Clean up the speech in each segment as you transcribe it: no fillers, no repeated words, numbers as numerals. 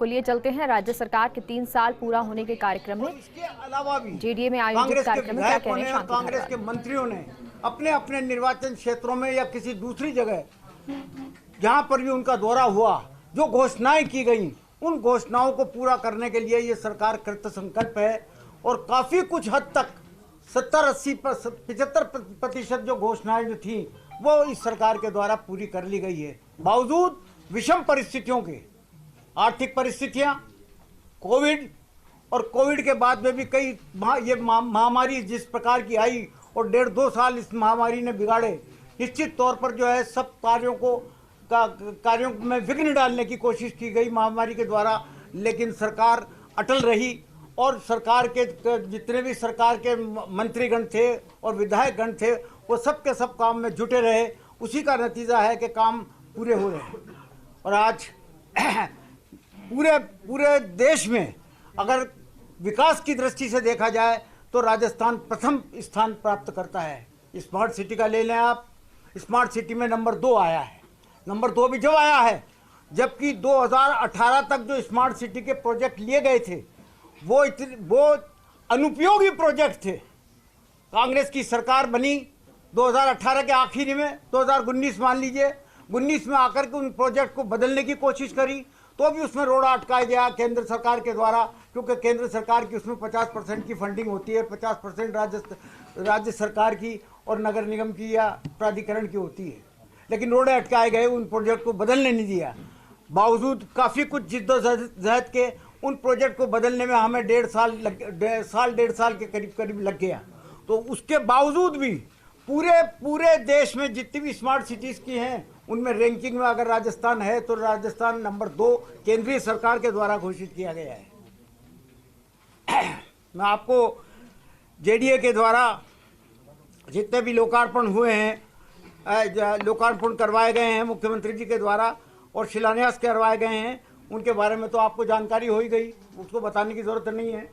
को लिए चलते हैं राज्य सरकार के 3 साल पूरा होने के कार्यक्रम में। इसके अलावा भी जेडीए में आयोजित कार्यक्रम में क्या कह रहे हैं कांग्रेस के मंत्रियों ने अपने अपने निर्वाचन क्षेत्रों में या किसी दूसरी जगह जहां पर भी उनका दौरा हुआ, जो घोषणाएं की गई, उन घोषणाओं को पूरा करने के लिए ये सरकार कृत संकल्प है। और काफी कुछ हद तक 70-80-75% जो घोषणाएं जो थी वो इस सरकार के द्वारा पूरी कर ली गई है। बावजूद विषम परिस्थितियों के, आर्थिक परिस्थितियां, कोविड और कोविड के बाद में भी कई ये महामारी जिस प्रकार की आई और 1.5-2 साल इस महामारी ने बिगाड़े, निश्चित तौर पर जो है सब कार्यों में विघ्न डालने की कोशिश की गई महामारी के द्वारा, लेकिन सरकार अटल रही और सरकार के जितने भी सरकार के मंत्रीगण थे और विधायकगण थे वो सब के सब काम में जुटे रहे। उसी का नतीजा है कि काम पूरे हो रहे हैं। और आज पूरे देश में अगर विकास की दृष्टि से देखा जाए तो राजस्थान प्रथम स्थान प्राप्त करता है। स्मार्ट सिटी का ले लें आप, स्मार्ट सिटी में नंबर 2 आया है। नंबर 2 भी जब आया है जबकि 2018 तक जो स्मार्ट सिटी के प्रोजेक्ट लिए गए थे वो अनुपयोगी प्रोजेक्ट थे। कांग्रेस की सरकार बनी 2018 के आखिरी में, 2019 मान लीजिए, 19 में आकर के उन प्रोजेक्ट को बदलने की कोशिश करी तो भी उसमें रोड़ा अटकाया गया केंद्र सरकार के द्वारा, क्योंकि केंद्र सरकार की उसमें 50% की फंडिंग होती है, 50% राज्य सरकार की और नगर निगम की या प्राधिकरण की होती है। लेकिन रोड़े अटकाए गए, उन प्रोजेक्ट को बदलने नहीं दिया। बावजूद काफ़ी कुछ जिद्दोजहद के उन प्रोजेक्ट को बदलने में हमें 1.5 साल के करीब लग गया। तो उसके बावजूद भी पूरे देश में जितनी भी स्मार्ट सिटीज़ की हैं उनमें रैंकिंग में अगर राजस्थान है तो राजस्थान नंबर 2 केंद्रीय सरकार के द्वारा घोषित किया गया है। मैं आपको जेडीए के द्वारा जितने भी लोकार्पण हुए हैं, लोकार्पण करवाए गए हैं मुख्यमंत्री जी के द्वारा और शिलान्यास करवाए गए हैं, उनके बारे में तो आपको जानकारी हो ही गई, उसको बताने की ज़रूरत नहीं है।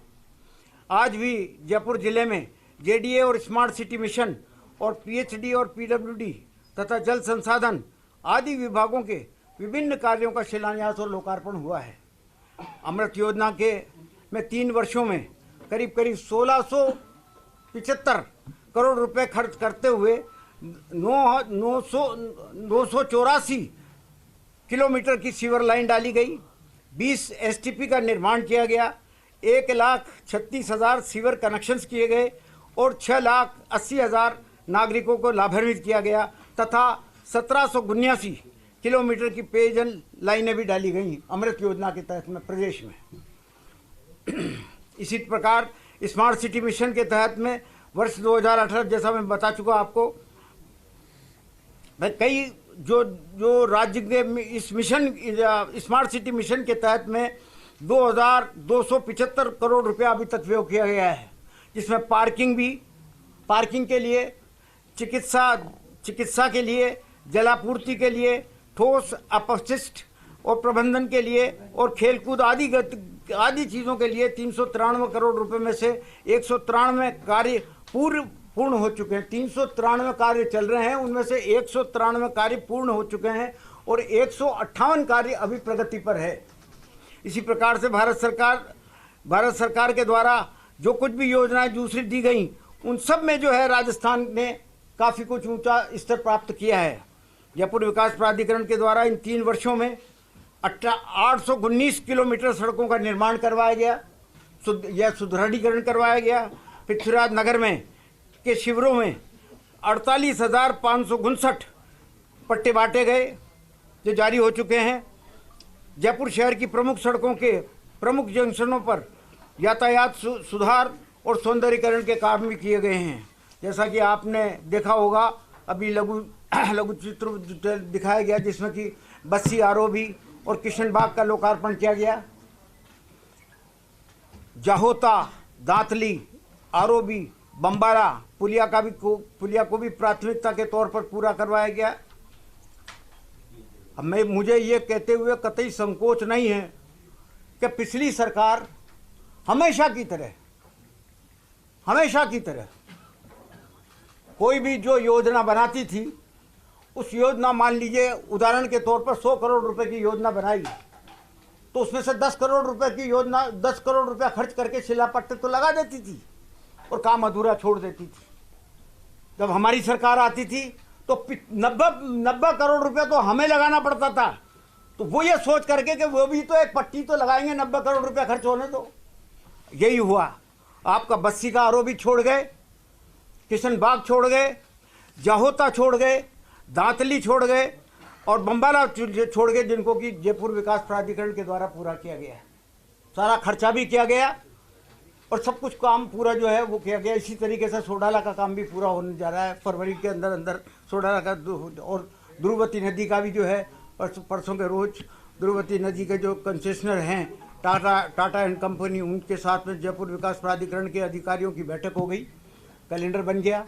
आज भी जयपुर जिले में जेडीए और स्मार्ट सिटी मिशन और पीएचडी और पीडब्ल्यूडी तथा जल संसाधन आदि विभागों के विभिन्न कार्यों का शिलान्यास और लोकार्पण हुआ है। अमृत योजना के में 3 वर्षों में करीब 1675 करोड़ रुपए खर्च करते हुए 984 किलोमीटर की सीवर लाइन डाली गई, 20 एसटीपी का निर्माण किया गया, 1,36,000 सीवर कनेक्शंस किए गए और 6,80,000 नागरिकों को लाभान्वित किया गया तथा 1779 किलोमीटर की पेयजल लाइनें भी डाली गई अमृत योजना के तहत में प्रदेश में। इसी प्रकार स्मार्ट सिटी मिशन के तहत में वर्ष 2018 जैसा मैं बता चुका आपको, कई जो राज्य के इस मिशन स्मार्ट सिटी मिशन के तहत में 2,275 करोड़ रुपया अभी तक व्यय किया गया है, जिसमें पार्किंग के लिए, चिकित्सा के लिए, जलापूर्ति के लिए, ठोस अपशिष्ट और प्रबंधन के लिए और खेलकूद आदि चीज़ों के लिए 393 करोड़ रुपए में से 193 कार्य पूर्ण हो चुके हैं। 393 कार्य चल रहे हैं, उनमें से 193 कार्य पूर्ण हो चुके हैं और 158 कार्य अभी प्रगति पर है। इसी प्रकार से भारत सरकार के द्वारा जो कुछ भी योजनाएं दूसरी दी गई उन सब में जो है राजस्थान ने काफ़ी कुछ ऊंचा स्तर प्राप्त किया है। जयपुर विकास प्राधिकरण के द्वारा इन 3 वर्षों में 819 किलोमीटर सड़कों का निर्माण करवाया गया, यह सुदृढ़ीकरण करवाया गया। पृथ्वीराज नगर में के शिविरों में 48,559 पट्टे बांटे गए जो जारी हो चुके हैं। जयपुर शहर की प्रमुख सड़कों के प्रमुख जंक्शनों पर यातायात सुधार और सौंदर्यीकरण के काम भी किए गए हैं। जैसा कि आपने देखा होगा, अभी लघु चित्र दिखाया गया जिसमें कि बस्सी आरओबी और किशन बाग का लोकार्पण किया गया। जाहोता, दांतली, आरओबी, बम्बारा पुलिया को भी प्राथमिकता के तौर पर पूरा करवाया गया। अब मुझे ये कहते हुए कतई संकोच नहीं है कि पिछली सरकार हमेशा की तरह कोई भी जो योजना बनाती थी, उस योजना, मान लीजिए उदाहरण के तौर पर 100 करोड़ रुपए की योजना बनाई तो उसमें से 10 करोड़ रुपए की योजना, 10 करोड़ रुपया खर्च करके शिलापट्टे तो लगा देती थी और काम अधूरा छोड़ देती थी। जब हमारी सरकार आती थी तो 90 करोड़ रुपया तो हमें लगाना पड़ता था। तो वो ये सोच करके कि वो भी तो एक पट्टी तो लगाएंगे, 90 करोड़ रुपया खर्च होने दो। यही हुआ। आपका बस्सी का आरोपी छोड़ गए, किशनबाग छोड़ गए, जाहोता छोड़ गए, दांतली छोड़ गए और बम्बाला छोड़ गए, जिनको कि जयपुर विकास प्राधिकरण के द्वारा पूरा किया गया है। सारा खर्चा भी किया गया और सब कुछ काम पूरा जो है वो किया गया। इसी तरीके से सोडाला का काम भी पूरा होने जा रहा है फरवरी के अंदर अंदर। सोडाला का और द्रुवती नदी का भी जो है परसों के रोज द्रुवती नदी के जो कंसेशनर हैं टाटा एंड कंपनी, उनके साथ में जयपुर विकास प्राधिकरण के अधिकारियों की बैठक हो गई, कैलेंडर बन गया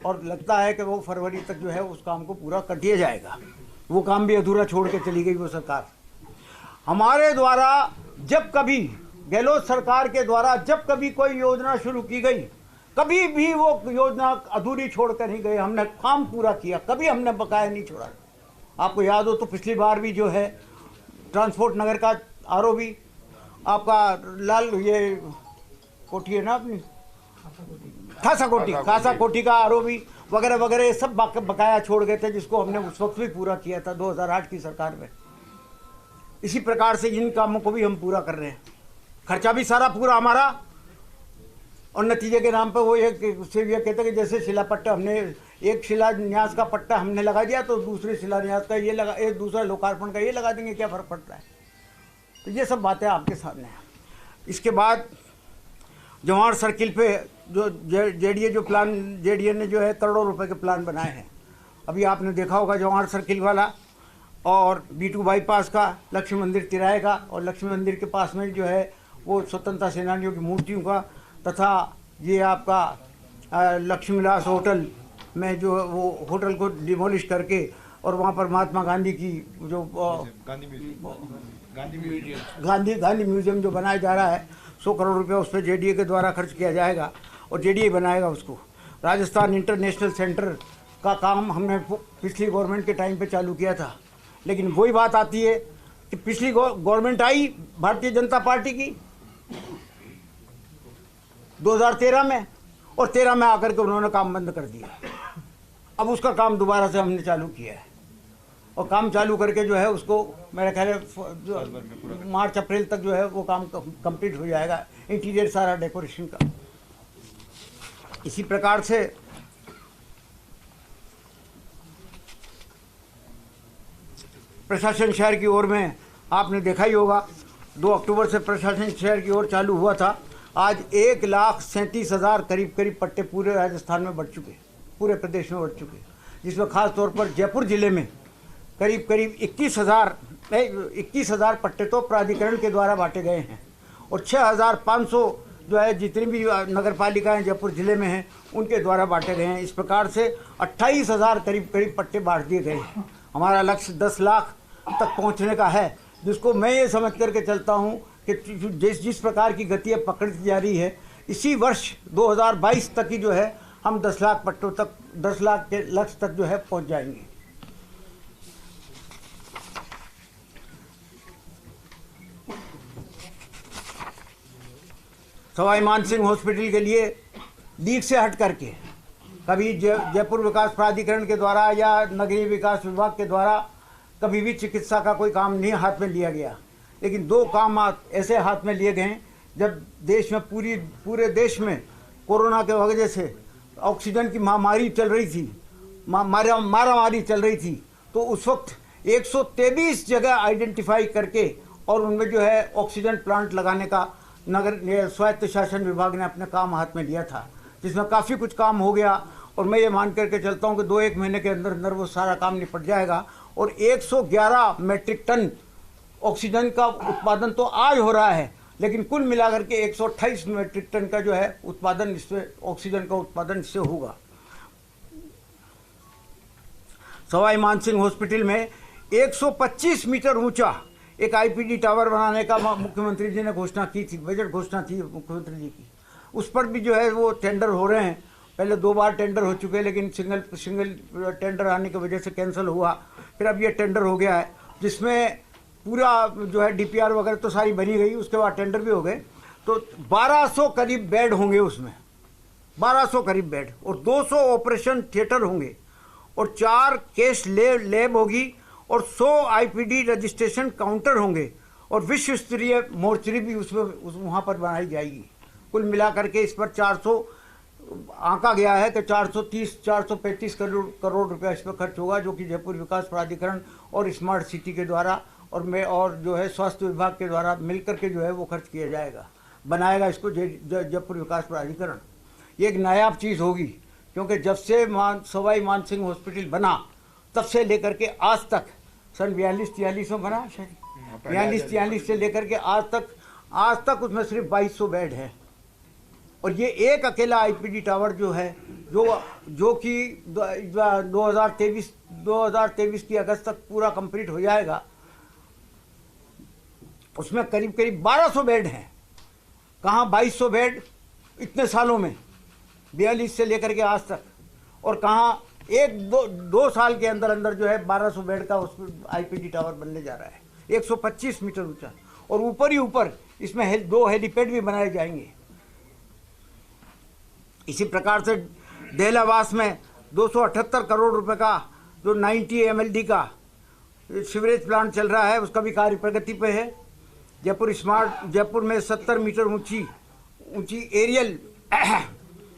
और लगता है कि वो फरवरी तक जो है उस काम को पूरा कर दिया जाएगा। वो काम भी अधूरा छोड़ के चली गई वो सरकार। हमारे द्वारा जब कभी गहलोत सरकार के द्वारा जब कभी कोई योजना शुरू की गई, कभी भी वो योजना अधूरी छोड़ कर नहीं गए। हमने काम पूरा किया, कभी हमने बकाया नहीं छोड़ा। आपको याद हो तो पिछली बार भी जो है ट्रांसपोर्ट नगर का आरोपी आपका लाल ये कोठी है ना अपनी खासा कोठी का आरोपी वगैरह वगैरह ये सब बकाया छोड़ गए थे, जिसको हमने उस वक्त भी पूरा किया था 2008 की सरकार में। इसी प्रकार से इन कामों को भी हम पूरा कर रहे हैं। खर्चा भी सारा पूरा हमारा और नतीजे के नाम पे वो ये कहते कि जैसे शिलापट्टा हमने एक शिलान्यास का पट्टा हमने लगा दिया तो दूसरे शिलान्यास का ये लगा, एक दूसरा लोकार्पण का ये लगा देंगे, क्या फर्क पड़ता है। तो ये सब बातें आपके सामने हैं। इसके बाद जवाहर सर्किल पे जो जेडीए ने जो है करोड़ों रुपए के प्लान बनाए हैं। अभी आपने देखा होगा जवाहर सर्किल वाला और B2 बाईपास का, लक्ष्मी मंदिर तिराहे का, और लक्ष्मी मंदिर के पास में जो है वो स्वतंत्रता सेनानियों की मूर्तियों का, तथा ये आपका लक्ष्मी विलास होटल में जो वो होटल को डिमोलिश करके और वहाँ पर महात्मा गांधी की जो गांधी म्यूजियम जो बनाया जा रहा है, 100 करोड़ रुपया उस पर जेडीए के द्वारा खर्च किया जाएगा और जेडीए बनाएगा उसको। राजस्थान इंटरनेशनल सेंटर का काम हमने पिछली गवर्नमेंट के टाइम पे चालू किया था, लेकिन वही बात आती है कि पिछली गवर्नमेंट आई भारतीय जनता पार्टी की 2013 में और 13 में आकर के उन्होंने काम बंद कर दिया। अब उसका काम दोबारा से हमने चालू किया है और काम चालू करके जो है उसको मेरा ख्याल है मार्च अप्रैल तक जो है वो काम कंप्लीट हो जाएगा, इंटीरियर सारा डेकोरेशन का। इसी प्रकार से प्रशासन शहर की ओर में आपने देखा ही होगा 2 अक्टूबर से प्रशासन शहर की ओर चालू हुआ था। आज 1,37,000 करीब पट्टे पूरे राजस्थान में बढ़ चुके, पूरे प्रदेश में बढ़ चुके, जिसमें खास तौर पर जयपुर जिले में करीब 21,000 पट्टे तो प्राधिकरण के द्वारा बांटे गए हैं और 6,500 जो है जितनी भी नगर पालिकाएँ जयपुर जिले में हैं उनके द्वारा बांटे गए हैं। इस प्रकार से 28,000 करीब पट्टे बांट दिए गए हैं। हमारा लक्ष्य 10 लाख तक पहुंचने का है, जिसको मैं ये समझ करके चलता हूं कि जिस प्रकार की गति अब पकड़ती जा रही है, इसी वर्ष 2022 तक ही जो है हम 10 लाख पट्टों तक, 10 लाख के लक्ष्य तक जो है पहुंच जाएंगे। सवाई मानसिंह हॉस्पिटल के लिए लीग से हट करके कभी जयपुर विकास प्राधिकरण के द्वारा या नगरीय विकास विभाग के द्वारा कभी भी चिकित्सा का कोई काम नहीं हाथ में लिया गया, लेकिन 2 काम ऐसे हाथ में लिए गए जब देश में पूरे देश में कोरोना के वजह से ऑक्सीजन की महामारी चल रही थी, मारामारी चल रही थी, तो उस वक्त 123 जगह आइडेंटिफाई करके और उनमें जो है ऑक्सीजन प्लांट लगाने का नगर स्वायत्त शासन विभाग ने अपने काम हाथ में लिया था, जिसमें काफ़ी कुछ काम हो गया और मैं ये मान करके चलता हूँ कि 2-1 महीने के अंदर अंदर वो सारा काम निपट जाएगा और 111 मेट्रिक टन ऑक्सीजन का उत्पादन तो आज हो रहा है, लेकिन कुल मिलाकर के 128 मेट्रिक टन का जो है उत्पादन इससे ऑक्सीजन का उत्पादन इससे होगा। सवाई मानसिंह हॉस्पिटल में 125 मीटर ऊंचा एक आईपीडी टावर बनाने का मुख्यमंत्री जी ने घोषणा की थी, बजट घोषणा थी मुख्यमंत्री जी की। उस पर भी जो है वो टेंडर हो रहे हैं। पहले 2 बार टेंडर हो चुके हैं, लेकिन सिंगल टेंडर आने की वजह से कैंसिल हुआ। फिर अब ये टेंडर हो गया है, जिसमें पूरा जो है डीपीआर वगैरह तो सारी बनी गई, उसके बाद टेंडर भी हो गए। तो 1200 करीब बेड होंगे उसमें, 1200 करीब बेड, और 200 ऑपरेशन थिएटर होंगे, और 4 केस लैब होगी, और 100 आईपीडी रजिस्ट्रेशन काउंटर होंगे, और विश्व स्तरीय मोर्चरी भी उसमें वहाँ पर बनाई जाएगी। कुल मिलाकर के इस पर 400 आंका गया है कि 435 करोड़ रुपया इस पर खर्च होगा, जो कि जयपुर विकास प्राधिकरण और स्मार्ट सिटी के द्वारा और जो है स्वास्थ्य विभाग के द्वारा मिलकर के जो है वो खर्च किया जाएगा, बनाएगा इसको जयपुर विकास प्राधिकरण। ये एक नायाब चीज़ होगी, क्योंकि जब से सवाई मानसिंह हॉस्पिटल बना तब से लेकर के आज तक, सन 42-43 में बना, 42-43 से लेकर के आज तक उसमें सिर्फ 2200 बेड है। और ये एक अकेला आईपीडी टावर जो है, जो कि 2023 की अगस्त तक पूरा कंप्लीट हो जाएगा, उसमें करीब 1200 बेड हैं। कहाँ 2200 बेड इतने सालों में, 42 से लेकर के आज तक, और कहाँ दो साल के अंदर जो है 1200 बेड का उसमें आईपीडी टावर बनने जा रहा है, 125 मीटर ऊंचा, और ऊपर ही ऊपर इसमें 2 हेलीपैड भी बनाए जाएंगे। इसी प्रकार से डेलावास में 278 करोड़ रुपए का जो 90 MLD का सीवरेज प्लांट चल रहा है, उसका भी कार्य प्रगति पे है। जयपुर में 70 मीटर ऊंची एरियल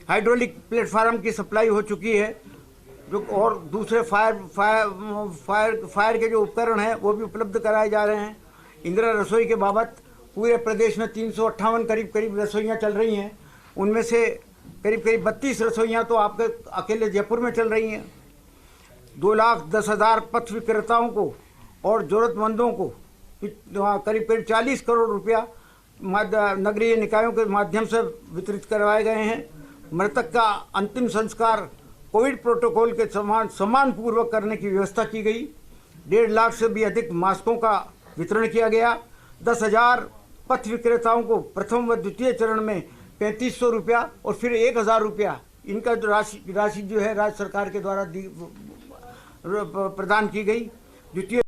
हाइड्रोलिक प्लेटफार्म की सप्लाई हो चुकी है, जो और दूसरे फायर के जो उपकरण हैं वो भी उपलब्ध कराए जा रहे हैं। इंदिरा रसोई के बाबत पूरे प्रदेश में 358 करीब रसोइयाँ चल रही हैं, उनमें से करीब 32 रसोइयाँ तो आपके अकेले जयपुर में चल रही हैं। 2,10,000 पथ विक्रेताओं को और ज़रूरतमंदों को करीब 40 करोड़ रुपया नगरीय निकायों के माध्यम से वितरित करवाए गए हैं। मृतक का अंतिम संस्कार कोविड प्रोटोकॉल के सम्मान पूर्वक करने की व्यवस्था की गई। 1.5 लाख से भी अधिक मास्कों का वितरण किया गया। 10,000 पथ विक्रेताओं को प्रथम व द्वितीय चरण में 3500 रुपया और फिर 1,000 रुपया इनका राशि जो है राज्य सरकार के द्वारा प्रदान की गई। द्वितीय